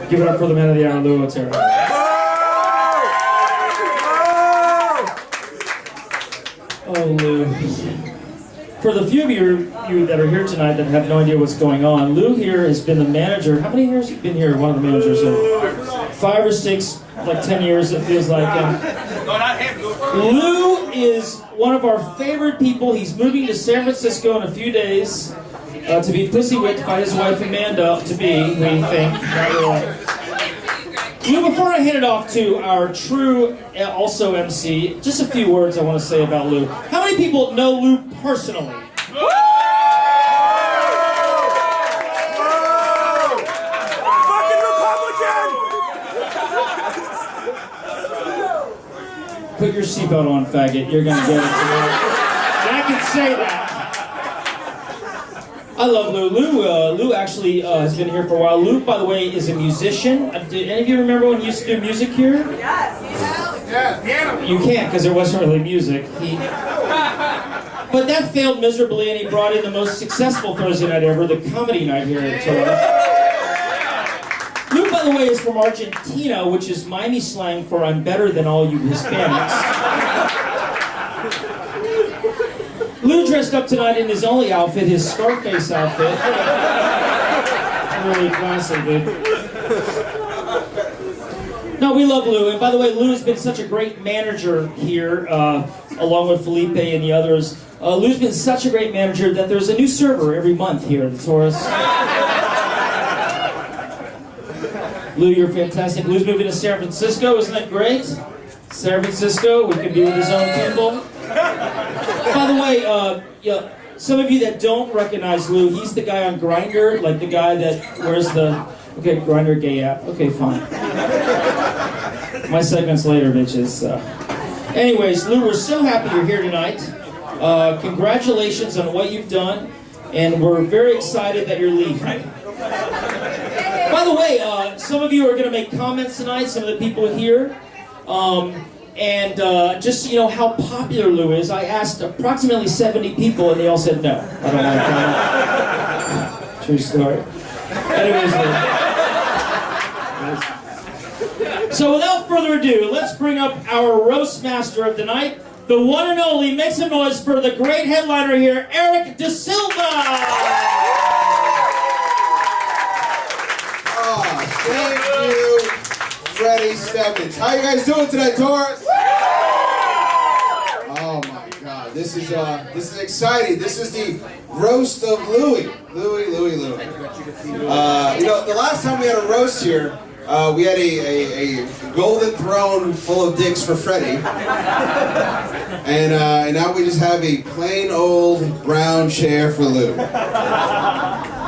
Give it up for the man of the hour, Lou Otero. Oh, Lou. For the few of you that are here tonight that have no idea what's going on, Lou here has been the manager. How many years have you been here? One of the managers. 5 or 6, like 10 years, it feels like. Lou is one of our favorite people. He's moving to San Francisco in a few days to be pussy-whipped by his wife Amanda, to be, we think. Lou, before I hand it off to our true also MC, just a few words I want to say about Lou. How many people know Lou personally? Fucking Republican! Put your seatbelt on, faggot. You're gonna get it tonight. And I can say that. I love Lou. Lou actually has been here for a while. Lou, by the way, is a musician. Did any of you remember when he used to do music here? Yes. Yeah. You can't, because there wasn't really music. But that failed miserably, and he brought in the most successful Thursday night ever, the comedy night here in Toronto. Lou, by the way, is from Argentina, which is Miami slang for "I'm better than all you Hispanics." Lou dressed up tonight in his only outfit, his Scarface outfit. Really classy, dude. No, we love Lou. And by the way, Lou has been such a great manager here, along with Felipe and the others. Lou's been such a great manager that there's a new server every month here at the Taurus. Lou, you're fantastic. Lou's moving to San Francisco. Isn't that great? San Francisco, we can be with his own people. By the way, some of you that don't recognize Lou, he's the guy on Grindr, like the guy that wears the... Okay, Grindr gay app. Okay, fine. My segment's later, bitches. Anyways, Lou, we're so happy you're here tonight. Congratulations on what you've done, and we're very excited that you're leaving. By the way, some of you are going to make comments tonight, some of the people here. And just so you know how popular Lou is, I asked approximately 70 people, and they all said no. I don't want to comment. True story. Anyways, Lou. So without further ado, let's bring up our roast master of the night, the one and only. Make some noise for the great headliner here, Eric DaSilva. Thank you, Freddy, Stebbins. How you guys doing tonight, Taurus? Oh my God, this is exciting. This is the roast of Louie. Louie. You know, the last time we had a roast here, we had a golden throne full of dicks for Freddy, and now we just have a plain old brown chair for Lou,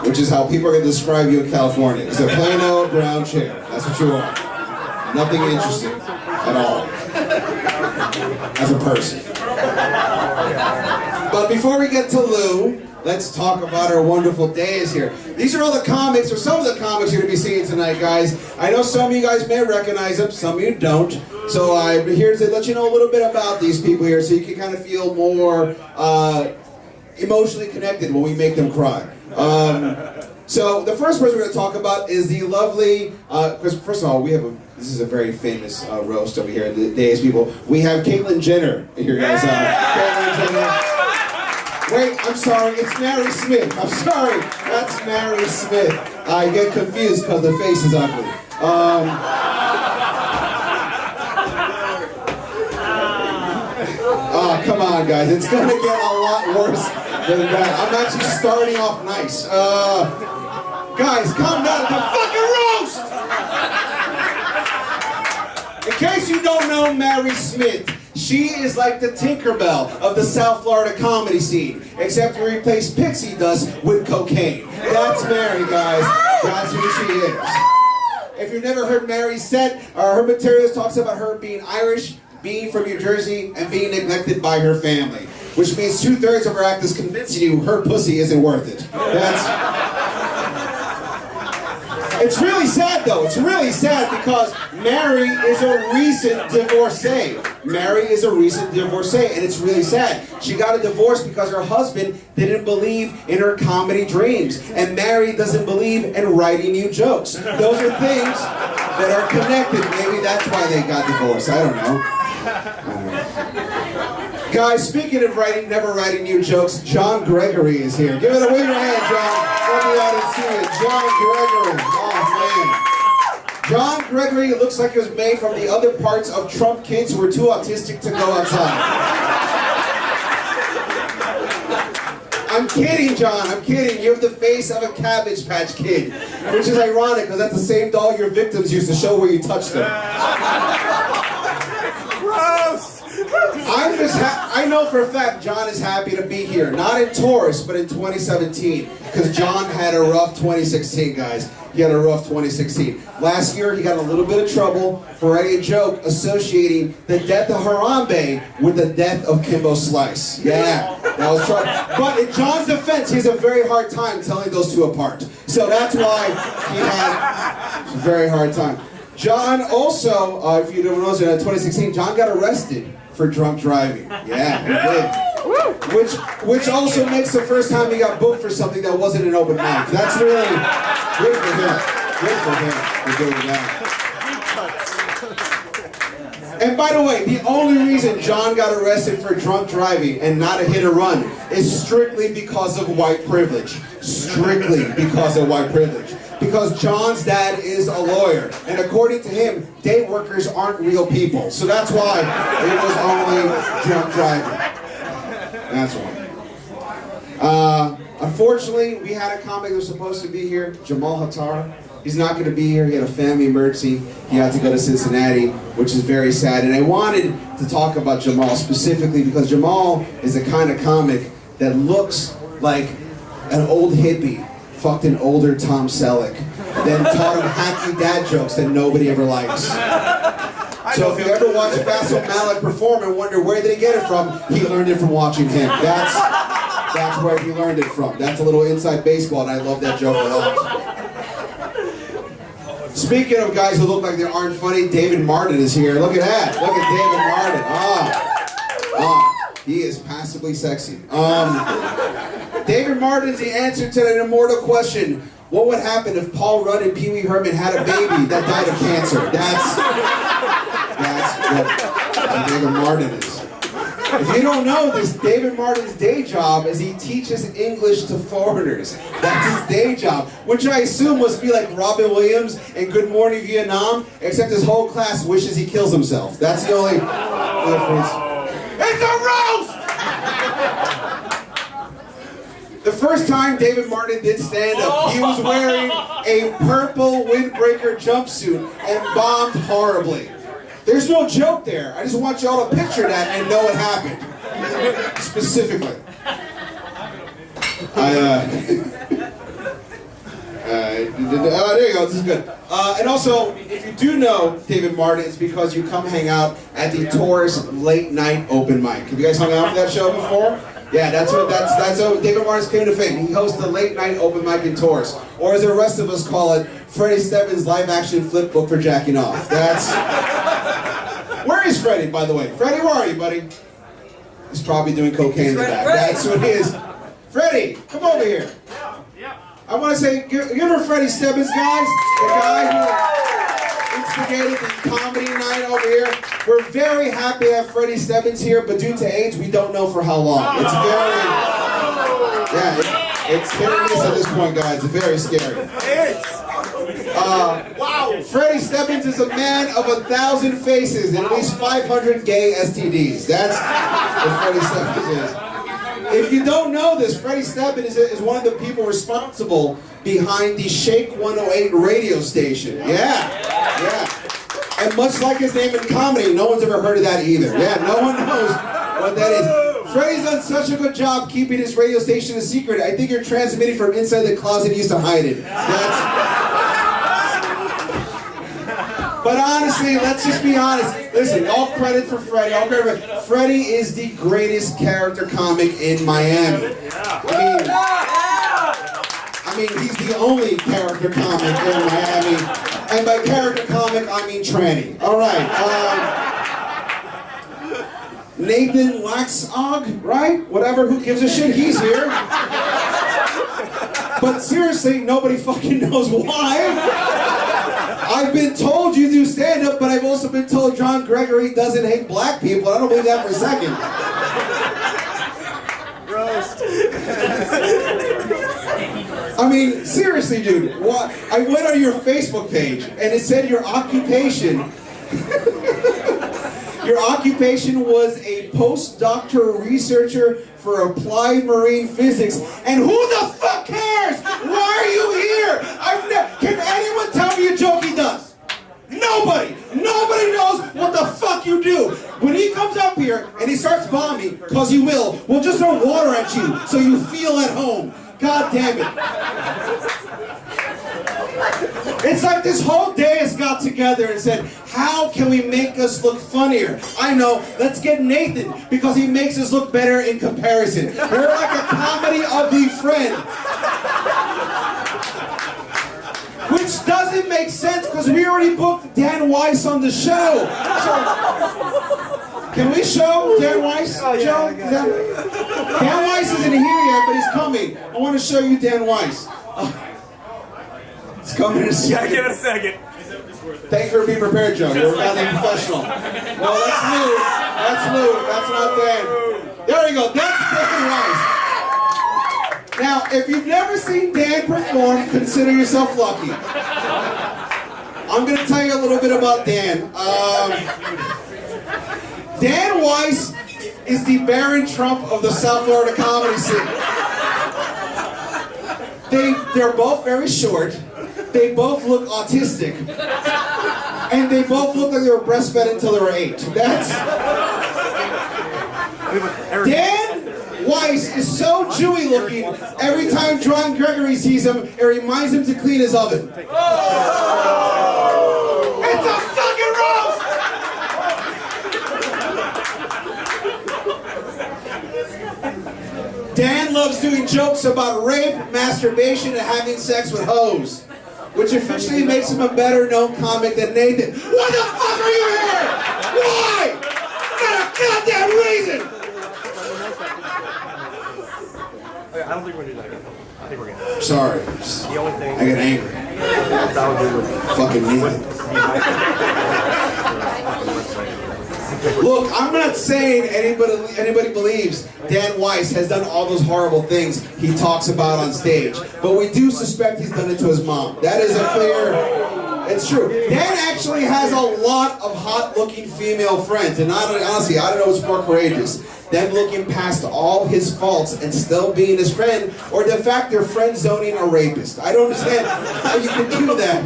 which is how people are going to describe you in California. It's a plain old brown chair. That's what you are. Nothing interesting at all as a person. But before we get to Lou, let's talk about our wonderful days here. These are all the comics, or some of the comics you're going to be seeing tonight, guys. I know some of you guys may recognize them, some of you don't. So I'm here to let you know a little bit about these people here so you can kind of feel more emotionally connected when we make them cry. So the first person we're going to talk about is the lovely, because first of all, this is a very famous roast over here, the Days people. We have Caitlyn Jenner here, guys. Caitlyn Jenner. Wait, I'm sorry, it's Mary Smith. I'm sorry, that's Mary Smith. I get confused because the face is ugly. Oh, come on, guys. It's going to get a lot worse than that. I'm actually starting off nice. Guys, calm down. It's a fucking roast! In case you don't know Mary Smith, she is like the Tinkerbell of the South Florida comedy scene, except we replace pixie dust with cocaine. That's Mary, guys. That's who she is. If you've never heard Mary said, her materials talks about her being Irish, being from New Jersey, and being neglected by her family, which means 2/3 of her act is convincing you her pussy isn't worth it. It's really sad though. It's really sad because Mary is a recent divorcee. Mary is a recent divorcee, and it's really sad. She got a divorce because her husband didn't believe in her comedy dreams, and Mary doesn't believe in writing new jokes. Those are things that are connected. Maybe that's why they got divorced. I don't know. Guys, speaking of never writing new jokes, John Gregory is here. Give it a wave your hand, John. Let me out and see it. John Gregory. Oh, man. John Gregory looks like he was made from the other parts of Trump kids who were too autistic to go outside. I'm kidding, John. I'm kidding. You have the face of a Cabbage Patch Kid, which is ironic because that's the same doll your victims used to show where you touched them. Gross! I know for a fact John is happy to be here. Not in Taurus, but in 2017. Because John had a rough 2016, guys. He had a rough 2016. Last year, he got in a little bit of trouble for writing a joke associating the death of Harambe with the death of Kimbo Slice. Yeah, that was trouble. But in John's defense, he has a very hard time telling those two apart. So that's why he had a very hard time. John also, if you don't know, in 2016, John got arrested for drunk driving. Yeah, he did. Which also makes the first time he got booked for something that wasn't an open mic. That's really good for him. Good for him for doing that. And by the way, the only reason John got arrested for drunk driving and not a hit or run is strictly because of white privilege. Strictly because of white privilege. Because John's dad is a lawyer, and according to him, day workers aren't real people. So that's why it was only drunk driving. That's why. Unfortunately, we had a comic that was supposed to be here, Jamal Hatara. He's not going to be here. He had a family emergency. He had to go to Cincinnati, which is very sad. And I wanted to talk about Jamal specifically because Jamal is the kind of comic that looks like an old hippie fucked an older Tom Selleck, then taught him hacky dad jokes that nobody ever likes. So if you ever watch Basil Malik perform and wonder where did he get it from, he learned it from watching him. That's where he learned it from. That's a little inside baseball, and I love that joke a lot. Speaking of guys who look like they aren't funny, David Martin is here. Look at that. Look at David Martin. He is passively sexy. David Martin's the answer to an immortal question. What would happen if Paul Rudd and Pee Wee Herman had a baby that died of cancer? That's what David Martin is. If you don't know this, David Martin's day job is he teaches English to foreigners. That's his day job, which I assume must be like Robin Williams in Good Morning Vietnam, except his whole class wishes he kills himself. That's the only difference. It's a roast! The first time David Martin did stand-up, he was wearing a purple windbreaker jumpsuit and bombed horribly. There's no joke there. I just want y'all to picture that and know it happened. Specifically. There you go, this is good. And also, if you do know David Martin, it's because you come hang out at the Taurus Late Night Open Mic. Have you guys hung out for that show before? Yeah, that's how David Martin's came to fame. He hosts the Late Night Open Mic in Taurus. Or as the rest of us call it, Freddy Stebbins live action flip book for jacking off. Where is Freddy, by the way? Freddy, where are you, buddy? He's probably doing cocaine in the back. That's what he is. Freddy, come over here. I want to say, give it for Freddy Stebbins, guys. The guy who instigated the comedy night over here. We're very happy to have Freddy Stebbins here, but due to age, we don't know for how long. It's it's hit or miss at this point, guys. It's very scary. Wow. Freddy Stebbins is a man of 1,000 faces and at least 500 gay STDs. That's what Freddy Stebbins is. If you don't know this, Freddy Stebbins is one of the people responsible behind the Shake 108 radio station. Yeah. And much like his name in comedy, no one's ever heard of that either. Yeah, no one knows what that is. Freddy's done such a good job keeping his radio station a secret. I think you're transmitting from inside the closet he used to hide it. But honestly, let's just be honest. Listen, all credit for Freddy. Freddy is the greatest character comic in Miami. I mean he's the only character comic in Miami. And by character comic, I mean tranny. All right. Nathan Laxog, right? Whatever, who gives a shit? He's here. But seriously, nobody fucking knows why. I've been told you do stand-up, but I've also been told John Gregory doesn't hate black people. I don't believe that for a second. I mean, seriously, dude. I went on your Facebook page, and it said your occupation... Your occupation was a postdoctoral researcher for applied marine physics. And who the fuck cares? Why are you here? Can anyone tell me a joke he does? Nobody. Nobody knows what the fuck you do. When he comes up here and he starts bombing, because he will, we'll just throw water at you so you feel at home. God damn it. It's like this whole dais got together and said, how can we make us look funnier? I know, let's get Nathan, because he makes us look better in comparison. We're like a comedy of the friend. Which doesn't make sense, because we already booked Dan Weiss on the show. So, can we show Dan Weiss, Joe? Dan Weiss isn't here yet, but he's coming. I want to show you Dan Weiss. It's coming in a second. Give it a second. Thank you for being prepared, Joe. You're a rather professional. No, that's Lou. That's Lou. That's not Dan. There you go. That's Dan Weiss. Now, if you've never seen Dan perform, consider yourself lucky. I'm going to tell you a little bit about Dan. Dan Weiss is the Barron Trump of the South Florida comedy scene. They're both very short. They both look autistic. And they both look like they were breastfed until they were 8. That's... Dan Weiss is so Jewy looking, every time John Gregory sees him, it reminds him to clean his oven. Oh! It's a fucking roast! Dan loves doing jokes about rape, masturbation, and having sex with hoes, which officially makes him a better known comic than Nathan. Why the fuck are you here? Why? For a goddamn reason! I don't think we're gonna do that. I think we're gonna. Sorry. The only thing. I get angry. That's how we do it. Fucking Nathan. Look, I'm not saying anybody believes Dan Weiss has done all those horrible things he talks about on stage, but we do suspect he's done it to his mom. That is a clear... It's true. Dan actually has a lot of hot-looking female friends, and honestly, I don't know what's more courageous. Them looking past all his faults and still being his friend, or the fact they're friend-zoning a rapist. I don't understand how you can do that.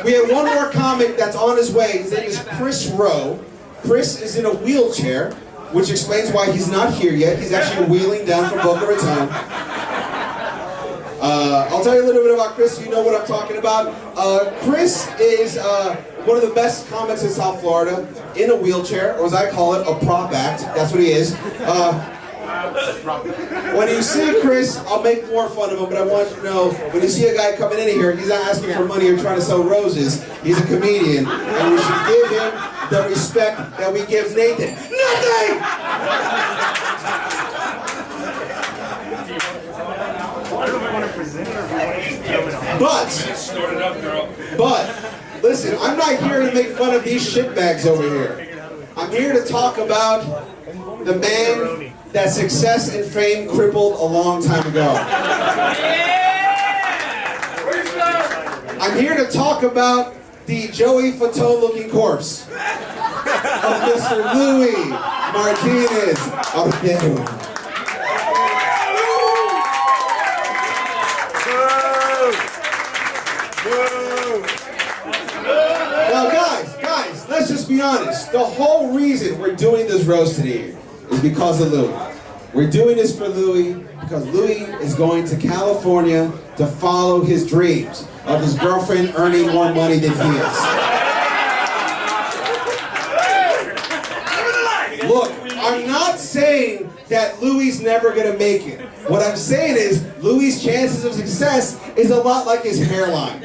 We have one more comic that's on his way. His name is Chris Rowe. Chris is in a wheelchair, which explains why he's not here yet. He's actually wheeling down from Boca Raton. I'll tell you a little bit about Chris so you know what I'm talking about. Chris is one of the best comics in South Florida, in a wheelchair, or as I call it, a prop act. That's what he is. When you see Chris, I'll make more fun of him, but I want you to know, when you see a guy coming in here, he's not asking for money or trying to sell roses. He's a comedian, and we should give him the respect that we give Nathan. Nothing! But, listen, I'm not here to make fun of these shitbags over here. I'm here to talk about the man that success and fame crippled a long time ago. I'm here to talk about the Joey Fatone-looking corpse of Mr. Louis Martinez Ortega. Now guys, let's just be honest. The whole reason we're doing this roast today is because of Louis. We're doing this for Louis because Louis is going to California to follow his dreams of his girlfriend earning more money than he is. Look, I'm not saying that Louis never gonna make it. What I'm saying is, Louis' chances of success is a lot like his hairline.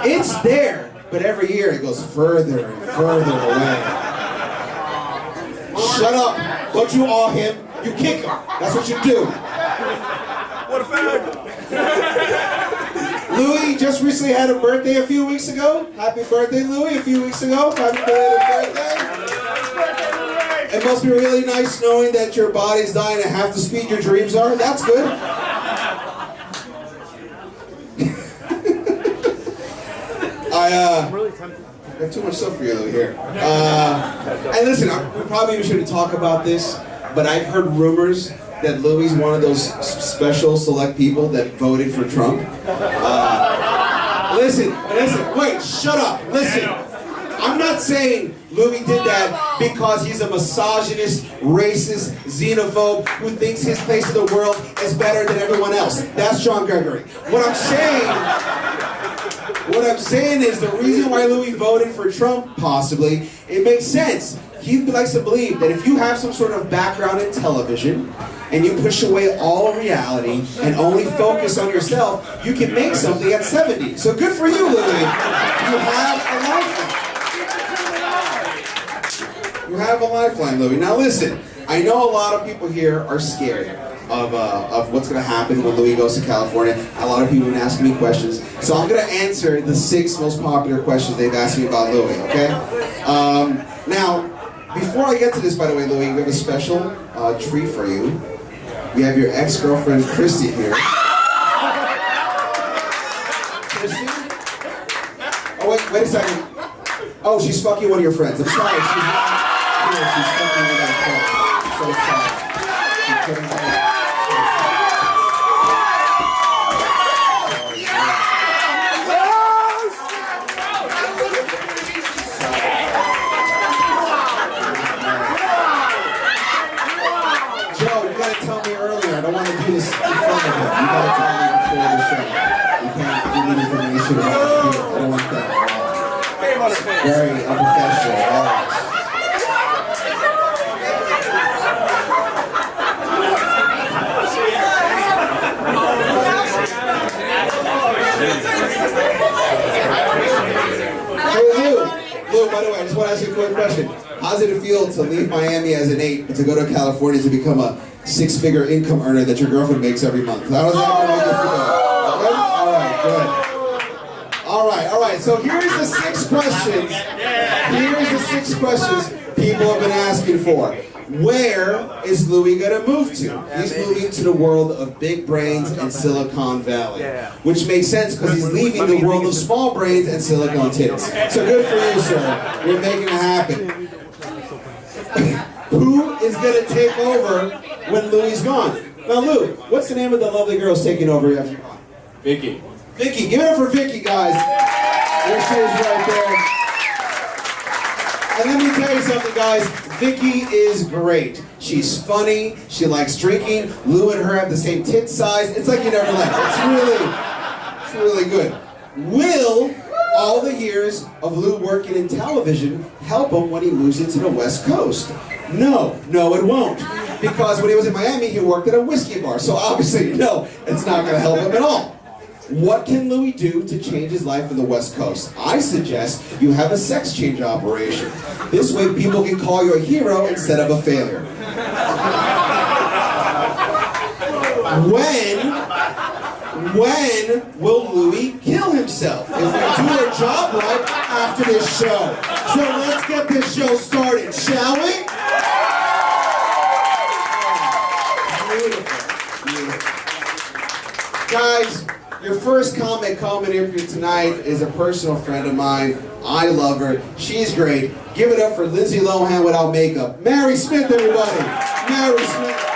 It's there, but every year it goes further and further away. Shut up. Don't you awe him. You kick him. That's what you do. What a fag! Louis just recently had a birthday a few weeks ago. Happy birthday, Louis, a few weeks ago. Happy birthday. It must be really nice knowing that your body's dying at half the speed your dreams are. That's good. I'm really tempted. I got too much stuff for you over here. And listen, we probably shouldn't talk about this, but I've heard rumors that Louis is one of those special select people that voted for Trump. Listen, wait, shut up, listen. I'm not saying Louis did that because he's a misogynist, racist, xenophobe who thinks his place in the world is better than everyone else. That's John Gregory. What I'm saying is the reason why Louis voted for Trump, possibly, it makes sense. He likes to believe that if you have some sort of background in television and you push away all reality and only focus on yourself, you can make something at 70. So good for you, Louis. You have a lifeline. You have a lifeline, Louis. Now listen, I know a lot of people here are scared of what's going to happen when Louis goes to California. A lot of people have been asking me questions. So I'm going to answer the 6 most popular questions they've asked me about Louis, okay? Now, before I get to this, by the way, Louis, we have a special treat for you. We have your ex-girlfriend, Christy, here. Christy? Oh, wait a second. Oh, she's fucking one of your friends. I'm sorry, she's not here. She's fucking one of your friends. I'm so sorry. She's getting back. I don't want to do this in front of him. You gotta tell me before the show. You can't give me information about the field. I don't want that. Very unprofessional. Hey Lou, by the way, I just want to ask you a quick question. How does it feel to leave Miami as an 8 and to go to California to become a 6-figure income earner that your girlfriend makes every month? How does that make you feel? Okay? All right, good. All right. So here's the 6 questions. Here's the 6 questions people have been asking for. Where is Louis gonna move to? He's moving to the world of big brains and Silicon Valley, which makes sense because he's leaving the world of small brains and silicone tits. So good for you, sir. You're making it happen. Who is gonna take over when Louis is gone? Now, Lou, what's the name of the lovely girl who's taking over after you're gone? Vicky. Vicky, give it up for Vicky, guys. There she is right there. And let me tell you something, guys. Vicky is great. She's funny. She likes drinking. Lou and her have the same tit size. It's like you never left. It's really good. Will all the years of Lou working in television help him when he moves into the West Coast? No, it won't. Because when he was in Miami, he worked at a whiskey bar. So obviously, no, it's not going to help him at all. What can Louis do to change his life in the West Coast? I suggest you have a sex change operation. This way people can call you a hero instead of a failure. When will Louis kill himself? If we do our job right after this show. So let's get this show started, shall we? Beautiful. Guys, your first comic coming here for you tonight is a personal friend of mine. I love her. She's great. Give it up for Lindsay Lohan without makeup. Mary Smith, everybody. Mary Smith.